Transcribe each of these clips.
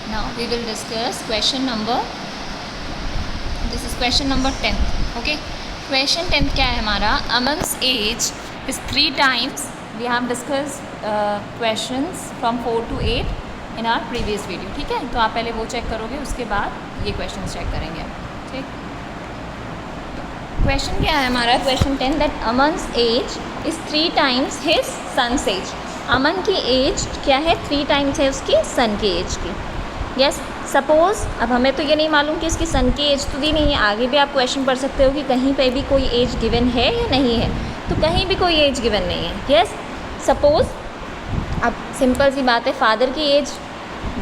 Now we will discuss question number, this is question number 10th. Okay, question 10th क्या है हमारा, Aman's age is 3 times. We have discussed questions from 4 to 8 in our previous video. ठीक है, तो आप पहले वो check करोगे, उसके बाद ये questions चेक करेंगे हम. ठीक, क्वेश्चन क्या है हमारा, question 10 that Aman's age is 3 times his son's age. Aman की एज क्या है, 3 times है उसकी सन की एज की. यस, सपोज़ अब हमें तो ये नहीं मालूम कि इसकी सन की एज तो दी नहीं है, आगे भी आप क्वेश्चन पढ़ सकते हो कि कहीं पे भी कोई एज गिवन है या नहीं है, तो कहीं भी कोई एज गिवन नहीं है. यस, सपोज़ अब सिंपल सी बात है, फादर की एज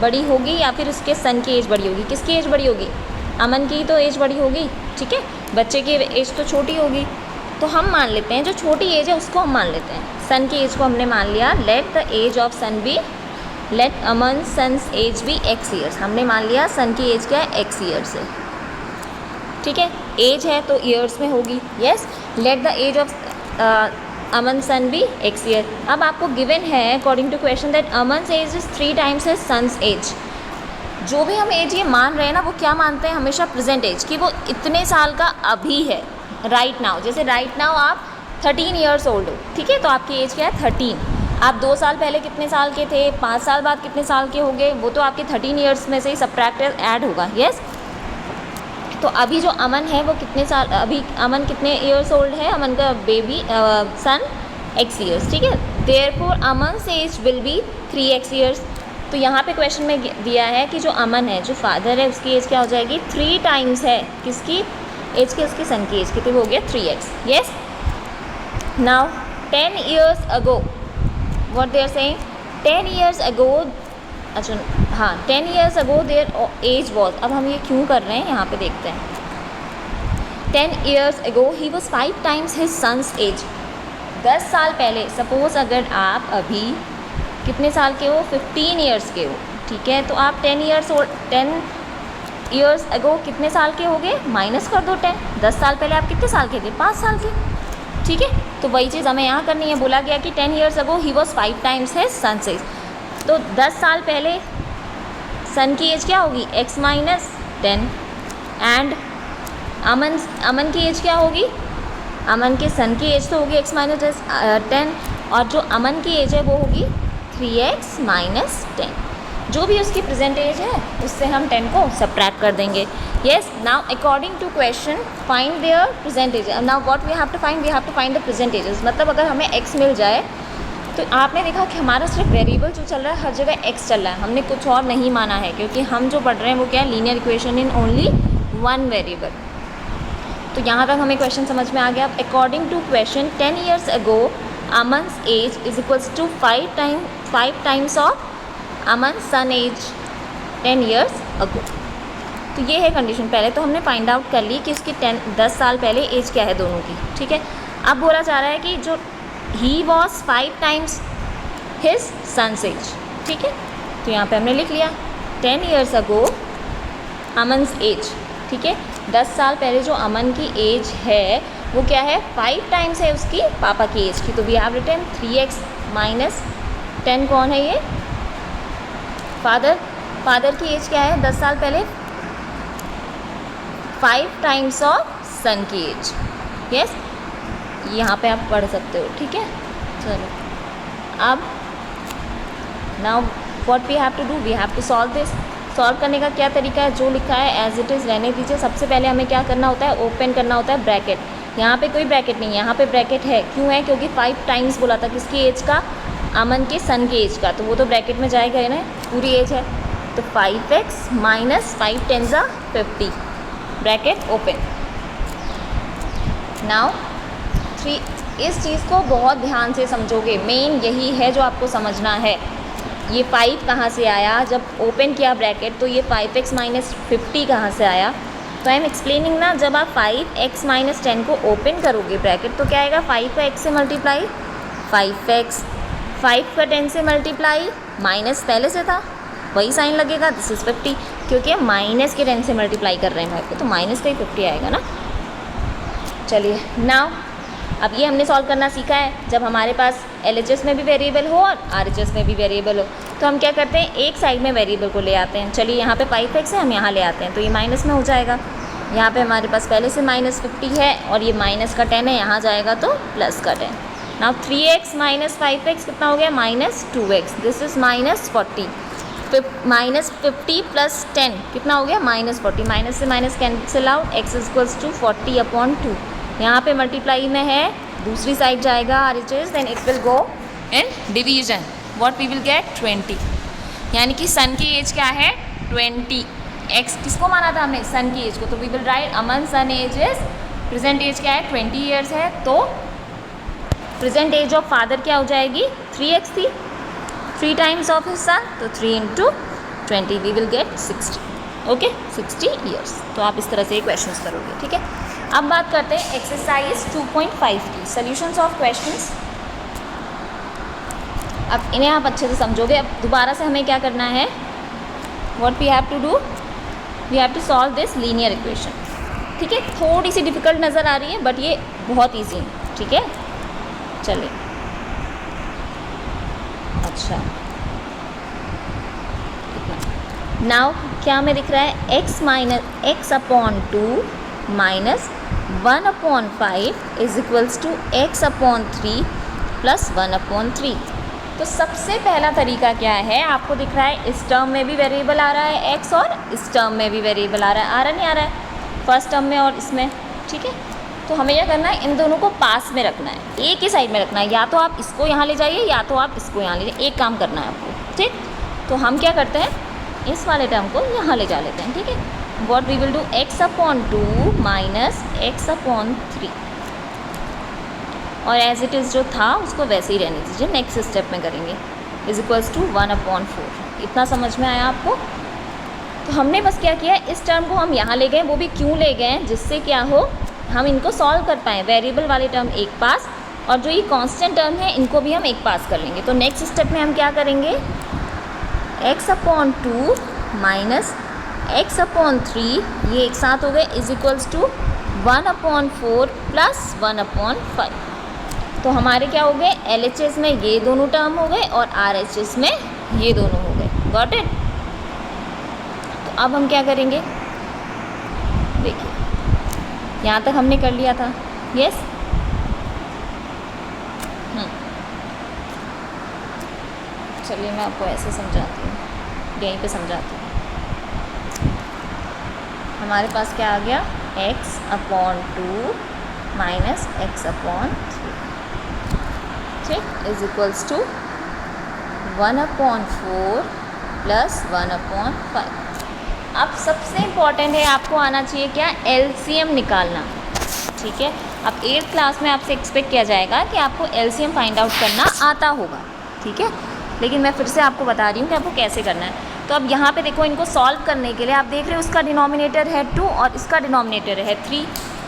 बड़ी होगी या फिर उसके सन की एज बड़ी होगी. किसकी एज बड़ी होगी, अमन की तो एज बड़ी होगी. ठीक है, बच्चे की एज तो छोटी होगी, तो हम मान लेते हैं जो छोटी एज है उसको हम मान लेते हैं. सन की एज को हमने मान लिया, let the age of son be, let Aman son's age be x years. हमने मान लिया सन की एज क्या है, एक्स ईयर्स है. ठीक है, एज है तो ईयर्स में होगी. Yes, let the age of Aman son be x year. अब आपको गिवन है according to question that Aman age is 3 times his son's age. जो भी हम एज ये मान रहे हैं ना, वो क्या मानते हैं हमेशा, प्रेजेंट एज, कि वो इतने साल का अभी है, राइट नाउ. जैसे राइट नाउ आप 13 ईयर्स ओल्ड हो, ठीक है, तो आपकी एज क्या है 13. आप 2 साल पहले कितने साल के थे, 5 साल बाद कितने साल के होंगे, वो तो आपके 13 ईयर्स में से ही सबट्रैक्ट ऐड होगा. यस, तो अभी जो अमन है वो कितने साल, अभी अमन कितने ईयर्स ओल्ड है, अमन का बेबी सन एक्स ईयर्स. ठीक है, therefore Aman's age will be 3x years. तो यहाँ पे क्वेश्चन में दिया है कि जो अमन है, जो फादर है, उसकी एज क्या हो जाएगी, 3 times है किसकी एज की, उसकी सन की एज की, तो वो हो गया 3x. Yes, now 10 years ago what they are saying, 10 years ago, अच्छा हाँ, 10 years ago their age was. अब हम ये क्यों कर रहे हैं यहाँ पे देखते हैं. 10 years ago he was 5 times his son's age. 10 साल पहले, सपोज़ अगर आप अभी कितने साल के हो, 15 ईयर्स के हो, ठीक है, तो आप 10 years ago कितने साल के हो गए, माइनस कर दो 10. 10 साल पहले आप कितने साल के थे, 5 साल के. ठीक है, तो वही चीज़ हमें यहाँ करनी है. बोला गया कि 10 years ago he was 5 times his son's age. तो 10 साल पहले सन की एज क्या होगी, x माइनस 10, एंड अमन की एज क्या होगी, अमन के सन की एज तो होगी x माइनस 10, और जो अमन की एज है वो होगी 3x माइनस 10. जो भी उसकी प्रेजेंट एज है उससे हम 10 को सब्ट्रैक्ट कर देंगे. Yes, now according to question find their present age. Now what we have to find the present ages. मतलब अगर हमें x मिल जाए, तो आपने देखा कि हमारा सिर्फ वेरिएबल जो चल रहा है हर जगह x चल रहा है, हमने कुछ और नहीं माना है, क्योंकि हम जो पढ़ रहे हैं वो क्या है, linear equation in only one variable. तो यहाँ तक हमें क्वेश्चन समझ में आ गया. According to question 10 years ago Aman's age is equals to 5 times of Aman son age 10 years ago. तो ये है कंडीशन. पहले तो हमने फाइंड आउट कर ली कि इसकी 10 साल पहले एज क्या है दोनों की. ठीक है, अब बोला जा रहा है कि जो he was 5 times his son's age. ठीक है, तो यहाँ पे हमने लिख लिया 10 years ago अमन्स एज. ठीक है, 10 साल पहले जो अमन की एज है वो क्या है, 5 times है उसकी पापा की एज की. तो we have written 3x minus 10. कौन है ये, फादर की एज क्या है 10 साल पहले, 5 times ऑफ सन की एज. यस, यहाँ पे आप पढ़ सकते हो. ठीक है, चलो अब now what we have to do, we have to solve this. Solve करने का क्या तरीका है, जो लिखा है एज इट इज़ रहने दीजिए. सबसे पहले हमें क्या करना होता है, ओपन करना होता है ब्रैकेट. यहाँ पे कोई ब्रैकेट नहीं है, यहाँ पे ब्रैकेट है. क्यों है, क्योंकि 5 times बोला था किसकी एज का, अमन के सन की एज का, तो वो तो ब्रैकेट में जाएगा ही ना, पूरी एज है. तो 5x minus 5 10s are 50, bracket open. Now 3, इस चीज़ को बहुत ध्यान से समझोगे, मेन यही है जो आपको समझना है. ये 5 कहाँ से आया, जब ओपन किया ब्रैकेट तो ये 5x माइनस 50 कहाँ से आया. तो आई एम एक्सप्लेनिंग ना, जब आप 5x माइनस 10 को ओपन करोगे ब्रैकेट तो क्या आएगा, 5 का x से मल्टीप्लाई 5x, 5 का 10 से मल्टीप्लाई, माइनस पहले से था वही साइन लगेगा, दिस इज़ 50, क्योंकि हम माइनस के 10 से मल्टीप्लाई कर रहे हैं भाई को, तो माइनस का ही 50 आएगा ना. चलिए नाउ अब ये हमने सॉल्व करना सीखा है, जब हमारे पास LHS में भी वेरिएबल हो और RHS में भी वेरिएबल हो तो हम क्या करते हैं, एक साइड में वेरिएबल को ले आते हैं। चलिए यहाँ पे 5x है, हम यहाँ ले आते हैं तो ये माइनस में हो जाएगा। यहाँ पे हमारे पास पहले से -50 है और ये माइनस का 10 है, यहाँ जाएगा तो प्लस का 10। नाउ 3x माइनस 5x कितना हो गया, -2x। This is -40। -50 प्लस 10 कितना हो गया, -40। माइनस से minus cancel out, x equals to 40/2। यहाँ पे मल्टीप्लाई में है, दूसरी साइड जाएगा RHS, then it will go in division. What we will get, 20। यानी कि सन की एज क्या है, 20। x किसको माना था हमने, सन की एज को, तो we will write Aman son age is, present age क्या है, 20 ईयर्स है, तो प्रेजेंट एज ऑफ फादर क्या हो जाएगी, 3x थी, 3 टाइम्स ऑफ हिज सन, तो 3 × 20 we will get 60। Okay, 60 years. तो आप इस तरह से क्वेश्चंस करोगे, ठीक है। अब बात करते हैं एक्सरसाइज 2.5 की, सॉल्यूशंस ऑफ क्वेश्चंस। अब इन्हें आप अच्छे से समझोगे। अब दोबारा से हमें क्या करना है, what we have to do, we have to solve this linear equation, ठीक है। थोड़ी सी डिफ़िकल्ट नज़र आ रही है बट ये बहुत ईजी है, ठीक है। चलिए, अच्छा नाउ क्या हमें दिख रहा है, x/2 minus 1/5 is equals to x/3 plus 1/3। तो सबसे पहला तरीका क्या है, आपको दिख रहा है इस टर्म में भी वेरिएबल आ रहा है x और इस टर्म में भी वेरिएबल आ रहा है नहीं आ रहा है, फर्स्ट टर्म में और इसमें, ठीक है। तो हमें क्या करना है, इन दोनों को पास में रखना है, एक ही साइड में रखना है। या तो आप इसको यहाँ ले जाइए या तो आप इसको यहाँ ले जाइए, एक काम करना है आपको, ठीक। तो हम क्या करते हैं, इस वाले टर्म को यहाँ ले जा लेते हैं, ठीक है। What we will do, x/2 minus x/3, और एज इट इज़ जो था उसको वैसे ही रहने दीजिए, नेक्स्ट स्टेप में करेंगे, इज इक्वल्स टू 1/4। इतना समझ में आया आपको। तो हमने बस क्या किया, इस टर्म को हम यहाँ ले गए, वो भी क्यों ले गए, जिससे क्या हो, हम इनको सॉल्व कर पाएँ। वेरिएबल वाले टर्म एक पास और जो ये कांस्टेंट टर्म है इनको भी हम एक पास कर लेंगे। तो नेक्स्ट स्टेप में हम क्या करेंगे, x/2 माइनस x/3 ये एक साथ हो गए, इज इक्वल्स टू 1/4 प्लस 1/5। तो हमारे क्या हो गए, LHS में ये दोनों टर्म हो गए और RHS में ये दोनों हो गए। Got it. तो अब हम क्या करेंगे, देखिए यहाँ तक हमने कर लिया था, यस। चलिए मैं आपको ऐसे समझाती हूँ, यहीं पे समझाती हूँ। हमारे पास क्या आ गया, x/2 माइनस x/3, ठीक, इज इक्वल्स टू 1/4 प्लस 1/5। अब सबसे इम्पॉर्टेंट है, आपको आना चाहिए क्या, LCM निकालना, ठीक है। अब 8th क्लास में आपसे एक्सपेक्ट किया जाएगा कि आपको LCM फाइंड आउट करना आता होगा, ठीक है। लेकिन मैं फिर से आपको बता रही हूँ कि आपको कैसे करना है। तो अब यहाँ पे देखो, इनको सॉल्व करने के लिए आप देख रहे हो उसका डिनोमिनेटर है 2 और इसका डिनोमिनेटर है 3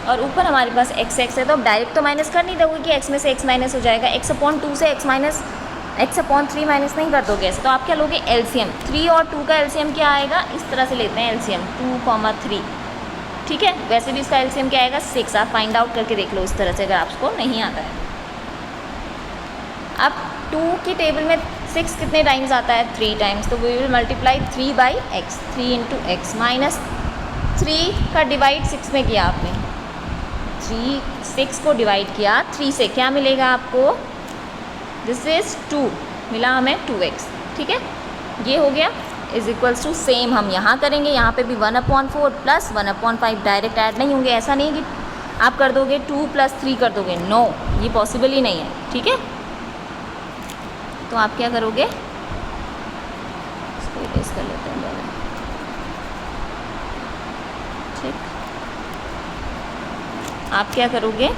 और ऊपर हमारे पास x है। तो अब डायरेक्ट तो माइनस कर नहीं दोगे कि x में से x माइनस हो जाएगा, x/2 से x/3 माइनस नहीं कर दोगे ऐसे। तो आप क्या लोगे, LCM। 3 और 2 का LCM क्या आएगा, इस तरह से लेते हैं LCM 2, 3, ठीक है। वैसे भी इसका LCM क्या आएगा, 6। आप फाइंड आउट करके देख लो इस तरह से, अगर आपको नहीं आता है। अब 2 की टेबल में 6 कितने टाइम्स आता है, 3 टाइम्स। तो we will multiply 3/x, 3 × x minus 3 का डिवाइड 6 में किया आपने, 6 को डिवाइड किया 3 से, क्या मिलेगा आपको, दिस इज़ 2, मिला हमें 2x, ठीक है। ये हो गया, इज इक्वल्स टू सेम हम यहाँ करेंगे, यहाँ पे भी 1/4 प्लस 1/5 डायरेक्ट ऐड नहीं होंगे। ऐसा नहीं कि आप कर दोगे 2 + 3 कर दोगे, नो, ये पॉसिबल ही नहीं है, ठीक है। तो आप क्या करोगे, इसको इरेज कर लेते हैं पहले, ठीक। आप क्या करोगे,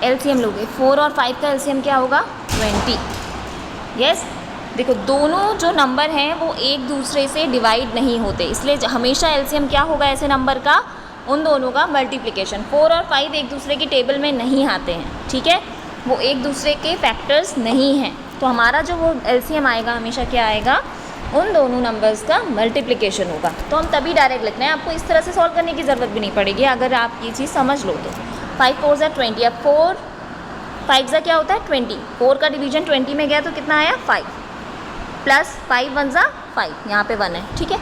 LCM लोगे, 4 और 5 का LCM क्या होगा, 20, यस। देखो दोनों जो नंबर हैं वो एक दूसरे से डिवाइड नहीं होते, इसलिए हमेशा LCM क्या होगा ऐसे नंबर का, उन दोनों का मल्टीप्लिकेशन। 4 और 5 एक दूसरे की टेबल में नहीं आते हैं, ठीक है, वो एक दूसरे के फैक्टर्स नहीं हैं। तो हमारा जो वो LCM आएगा हमेशा क्या आएगा, उन दोनों नंबर्स का मल्टीप्लिकेशन होगा। तो हम तभी डायरेक्ट लिखना है, आपको इस तरह से सॉल्व करने की ज़रूरत भी नहीं पड़ेगी अगर आप ये चीज़ समझ लो तो। 5 4 ज़ा 20, अब 4 5 ज़ा क्या होता है 20, 4 का डिवीजन 20 में गया तो कितना आया 5, प्लस 5 1 ज़ा 5, यहाँ पे 1 है, ठीक है।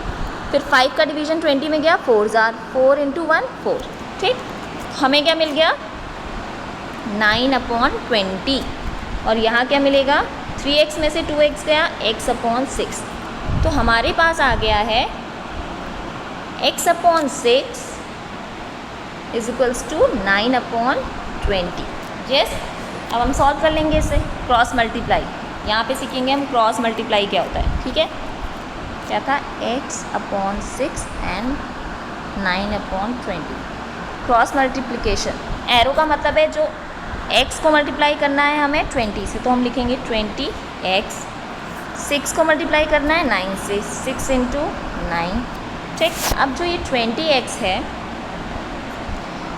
फिर 5 का डिवीजन 20 में गया 4 ज़ा 4 इंटू 1 4, ठीक। हमें क्या मिल गया 9/20, और यहाँ क्या मिलेगा 3x में से 2x गया x/6, तो हमारे पास आ गया है x/6 is equals to 9/20। Yes, अब हम सॉल्व कर लेंगे इसे, क्रॉस मल्टीप्लाई। यहाँ पे सीखेंगे हम क्रॉस मल्टीप्लाई क्या होता है, ठीक है। क्या था x/6 and 9/20, cross multiplication. Arrow का मतलब है जो x को मल्टीप्लाई करना है हमें 20 से, तो हम लिखेंगे 20x, 6 को मल्टीप्लाई करना है 9 से, 6 इंटू 9, ठीक। अब जो ये 20x है,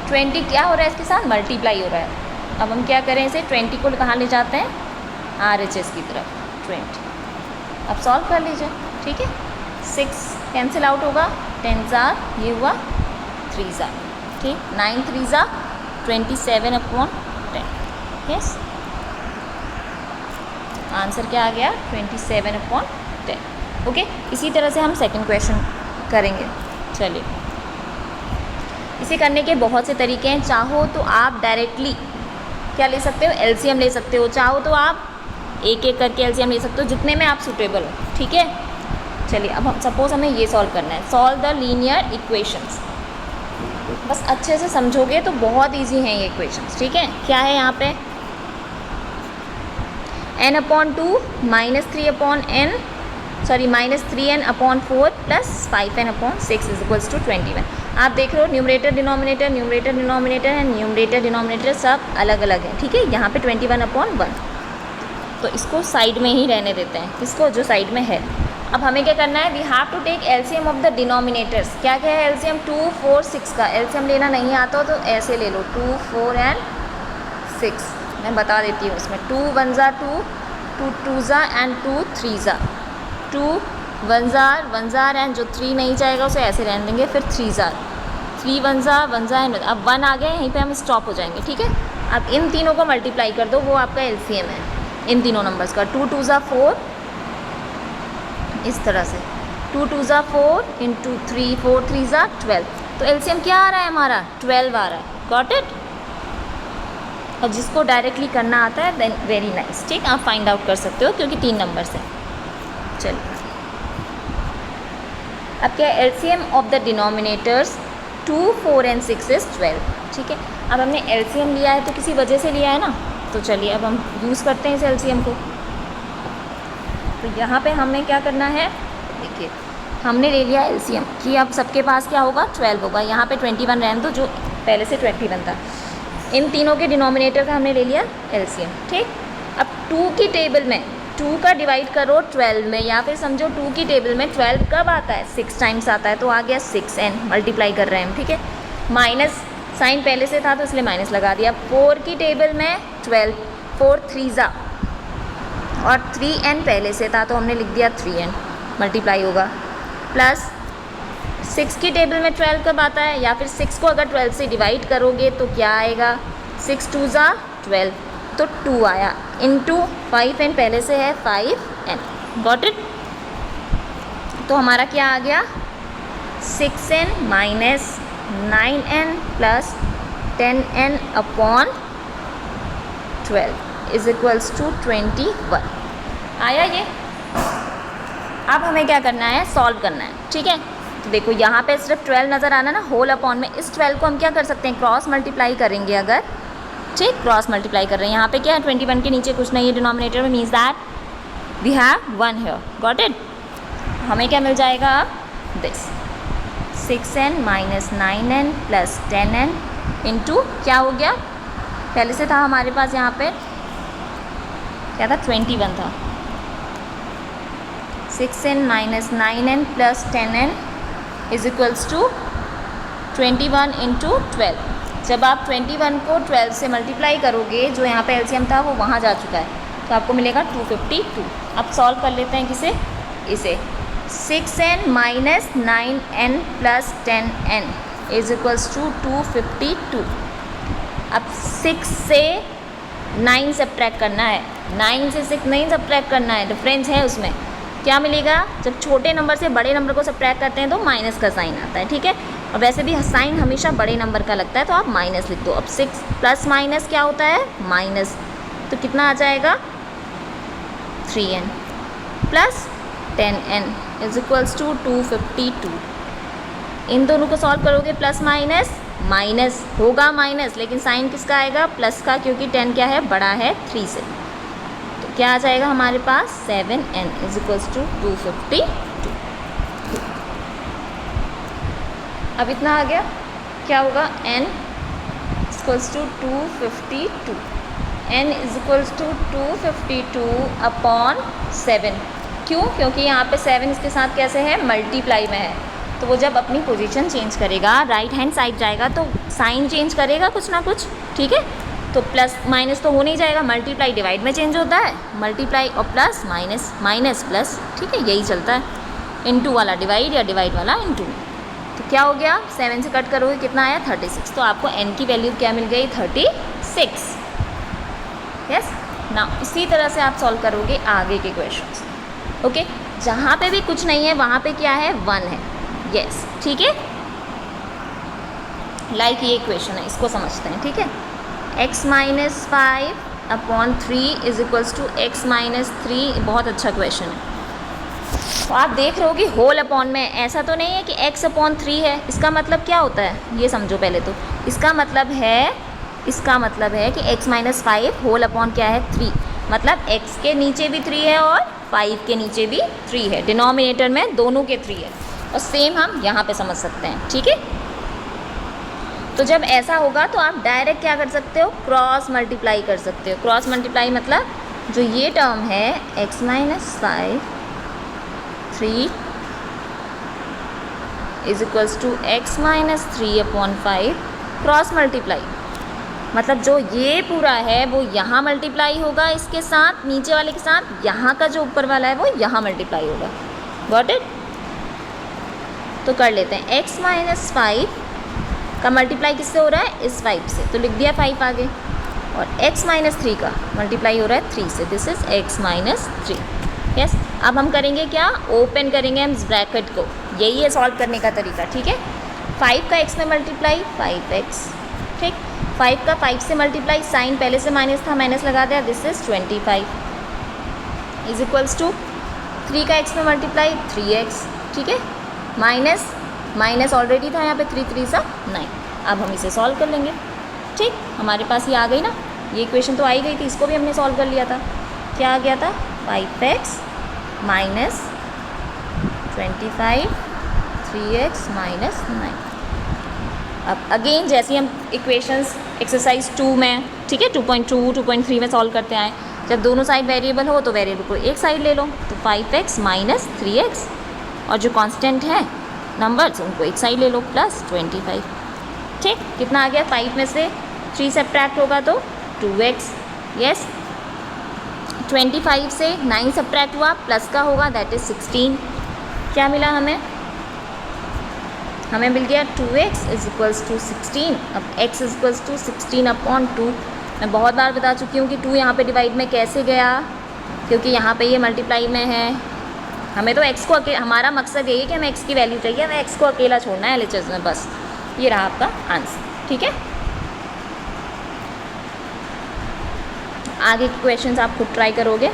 20 क्या हो रहा है इसके साथ मल्टीप्लाई हो रहा है। अब हम क्या करें, इसे 20 को कहाँ ले जाते हैं RHS की तरफ, 20। अब सॉल्व कर लीजिए, ठीक है। 6 कैंसिल आउट होगा, 10 ज़ा ये हुआ 3 ज़ा, ठीक। 9 3 ज़ा 27/10, यस। आंसर क्या आ गया 27/10, ओके। इसी तरह से हम सेकंड क्वेश्चन करेंगे। चलिए, इसे करने के बहुत से तरीके हैं। चाहो तो आप डायरेक्टली क्या ले सकते हो, एलसीएम ले सकते हो। चाहो तो आप एक एक करके एलसीएम ले सकते हो, जितने में आप सुटेबल हो, ठीक है। चलिए, अब हम सपोज हमें ये सॉल्व करना है, सॉल्व द लीनियर इक्वेशंस। बस अच्छे से समझोगे तो बहुत इजी हैं ये इक्वेशंस, ठीक है। क्या है यहाँ पे n/2 -3/n, sorry -3n/4 plus 5n/6 is equals to 21। आप देख रहे हो numerator denominator, numerator denominator and numerator denominator सब अलग अलग है, ठीक है। यहाँ पे 21/1, तो इसको साइड में ही रहने देते हैं, इसको जो साइड में है। अब हमें क्या करना है, we have to take LCM of the denominators. क्या क्या है एलसीएम, 2 4 6 का एलसीएम लेना नहीं आता हो तो ऐसे ले लो, 2 4 एंड 6। मैं बता देती हूँ इसमें, 2 1 ज़ा 2, 2 2 ज़ा एंड 2 3 ज़ा, 2 1 ज़ा एंड जो 3 नहीं जाएगा उसे ऐसे रहने देंगे, फिर 3 ज़ा, 3 1 ज़ा एंड अब 1 आ गया, यहीं पे हम स्टॉप हो जाएंगे, ठीक है। अब इन तीनों को मल्टीप्लाई कर दो, वो आपका एलसीएम है इन तीनों नंबर्स का। 2 2 ज़ा 4, इस तरह से 2 2 ज़ा 4 इंटू 3 4 3 ज़ा 12, तो एलसीएम क्या आ रहा है हमारा 12 आ रहा है। Got it. और जिसको डायरेक्टली करना आता है देन वेरी नाइस, ठीक, आप फाइंड आउट कर सकते हो क्योंकि 3 नंबर्स हैं। चलिए, अब क्या है LCM of the denominators 2 4 and 6 is 12, ठीक है। अब हमने एलसीएम लिया है तो किसी वजह से लिया है ना, तो चलिए अब हम यूज़ करते हैं इस एलसीएम को। तो यहाँ पे हमें क्या करना है, देखिए हमने ले लिया एलसीएम कि अब सबके पास क्या होगा 12 होगा। यहाँ पे 21 रहने दो, जो पहले से 21 था। इन तीनों के डिनोमिनेटर का हमने ले लिया एलसीएम, ठीक। अब 2 की टेबल में 2 का डिवाइड करो 12 में, या फिर समझो 2 की टेबल में 12 कब आता है 6 टाइम्स आता है, तो आ गया 6n, मल्टीप्लाई कर रहे हैं हम, ठीक है। माइनस साइन पहले से था तो इसलिए माइनस लगा दिया। 4 की टेबल में 12, 4 3 ज़ा, और 3n पहले से था तो हमने लिख दिया 3n, मल्टीप्लाई होगा। प्लस 6 की टेबल में 12 कब आता है, या फिर 6 को अगर 12 से डिवाइड करोगे तो क्या आएगा, 6 2 ज़ा 12, तो 2 आया, इंटू 5n पहले से है 5n। Got it. तो हमारा क्या आ गया 6n minus 9n plus 10n/12 is equals to 21। आया ये। अब हमें क्या करना है, सॉल्व करना है, ठीक है। तो देखो यहाँ पे सिर्फ 12 नज़र आना ना, होल अपॉन में इस 12 को हम क्या कर सकते हैं, क्रॉस मल्टीप्लाई करेंगे अगर, ठीक, क्रॉस मल्टीप्लाई कर रहे हैं। यहाँ पे क्या है 21 के नीचे कुछ नहीं है डिनोमिनेटर में, means that we have 1 here. Got it. हमें क्या मिल जाएगा अब, this 6n minus 9n plus 10n into क्या हो गया, पहले से था हमारे पास यहाँ पे क्या था 21 था, 6n minus 9n plus 10n is equals to 21 into 12। जब आप 21 को 12 से मल्टीप्लाई करोगे, जो यहाँ पे एलसीएम था वो वहाँ जा चुका है, तो आपको मिलेगा 252। अब सॉल्व कर लेते हैं किसे, इसे। 6n minus 9n plus 10n is equals to 252। अब 6 से 9 सब्ट्रैक्ट करना है, 9 से 6 नहीं सब्ट्रैक्ट करना है, डिफरेंस है उसमें। क्या मिलेगा? जब छोटे नंबर से बड़े नंबर को सब्ट्रैक्ट करते हैं तो माइनस का साइन आता है, ठीक है। और वैसे भी साइन हमेशा बड़े नंबर का लगता है, तो आप माइनस लिख दो। अब 6 प्लस माइनस क्या होता है? माइनस। तो कितना आ जाएगा? 3n plus 10n is equals to 252। इन दोनों को सॉल्व करोगे प्लस माइनस, माइनस होगा माइनस, लेकिन साइन किसका आएगा? प्लस का, क्योंकि 10 क्या है? बड़ा है 3 से। तो क्या आ जाएगा हमारे पास? 7n is equals to 252। अब इतना आ गया, क्या होगा? n equals to 252। n is equals to 252 upon 7। क्यों? क्योंकि यहाँ पे 7 इसके साथ कैसे है? मल्टीप्लाई में है। तो वो जब अपनी पोजीशन चेंज करेगा, राइट हैंड साइड जाएगा, तो साइन चेंज करेगा कुछ ना कुछ, ठीक है। तो प्लस माइनस तो हो नहीं जाएगा, मल्टीप्लाई डिवाइड में चेंज होता है, मल्टीप्लाई और प्लस माइनस, माइनस प्लस, ठीक है, यही चलता है। इनटू वाला डिवाइड या डिवाइड वाला इनटू। तो क्या हो गया? 7 से कट करोगे कितना आया? 36। तो आपको n की वैल्यू क्या मिल गई? 36। यस ना, इसी तरह से आप सॉल्व करोगे आगे के क्वेश्चंस। ओके, जहाँ पे भी कुछ नहीं है वहाँ पे क्या है? 1 है। यस, ठीक है। लाइक ये क्वेश्चन है, इसको समझते हैं, ठीक है। x minus 5 upon 3 is equals to x minus 3। बहुत अच्छा क्वेश्चन है। तो आप देख रहे हो कि होल अपॉन में, ऐसा तो नहीं है कि x अपॉन 3 है। इसका मतलब क्या होता है ये समझो पहले तो। इसका मतलब है कि x माइनस 5 होल अपॉन क्या है? 3। मतलब x के नीचे भी 3 है और 5 के नीचे भी 3 है, डिनोमिनेटर में दोनों के 3 है। और सेम हम यहाँ पे समझ सकते हैं, ठीक है। तो जब ऐसा होगा तो आप डायरेक्ट क्या कर सकते हो? क्रॉस मल्टीप्लाई कर सकते हो। क्रॉस मल्टीप्लाई मतलब जो ये टर्म है x minus 5 3 is equals to x minus 3 upon 5, cross multiply मतलब जो ये पूरा है वो यहाँ मल्टीप्लाई होगा इसके साथ, नीचे वाले के साथ, यहाँ का जो ऊपर वाला है वो यहाँ मल्टीप्लाई होगा। Got it? तो कर लेते हैं। x माइनस 5 का मल्टीप्लाई किससे हो रहा है? इस 5 से, तो लिख दिया 5 आगे। और x माइनस 3 का मल्टीप्लाई हो रहा है 3 से, this is x minus 3। Yes, अब हम करेंगे क्या? ओपन करेंगे हम ब्रैकेट को। यही है सॉल्व करने का तरीका, ठीक है। 5 का x में मल्टीप्लाई 5x, ठीक। 5 का 5 से मल्टीप्लाई, साइन पहले से माइनस था, माइनस लगा दिया, this is 25 is equals to 3 का x में मल्टीप्लाई 3x, ठीक है। माइनस माइनस ऑलरेडी था यहाँ पे, 3 3 सा 9। अब हम इसे सॉल्व कर लेंगे, ठीक। हमारे पास ये आ गई ना, ये इक्वेशन तो आई गई थी, इसको भी हमने सॉल्व कर लिया था। क्या आ गया था? 5x minus 25 3x minus 9। अब अगेन जैसे हम इक्वेशंस एक्सरसाइज 2 में, ठीक है, 2.2 2.3 में सॉल्व करते आए, जब दोनों साइड वेरिएबल हो तो वेरिएबल को एक साइड ले लो। तो 5x माइनस 3x और जो कांस्टेंट है नंबर्स उनको एक साइड ले लो, प्लस 25, ठीक। कितना आ गया? 5 में से 3 सब्ट्रैक्ट होगा तो 2x। यस, 25 से 9 सब्ट्रैक्ट हुआ, प्लस का होगा, दैट इज 16। क्या मिला हमें? हमें मिल गया 2x इज इक्वल्स टू 16। अब x is equals to 16 upon 2। मैं बहुत बार बता चुकी हूँ कि 2 यहाँ पे डिवाइड में कैसे गया, क्योंकि यहाँ पे ये मल्टीप्लाई में है। हमें तो x को हमारा मकसद यही है कि हमें x की वैल्यू चाहिए, हमें x को अकेला छोड़ना है LHS में, बस। ये रहा आपका आंसर, ठीक है। आगे के क्वेश्चंस आप खुद ट्राई करोगे।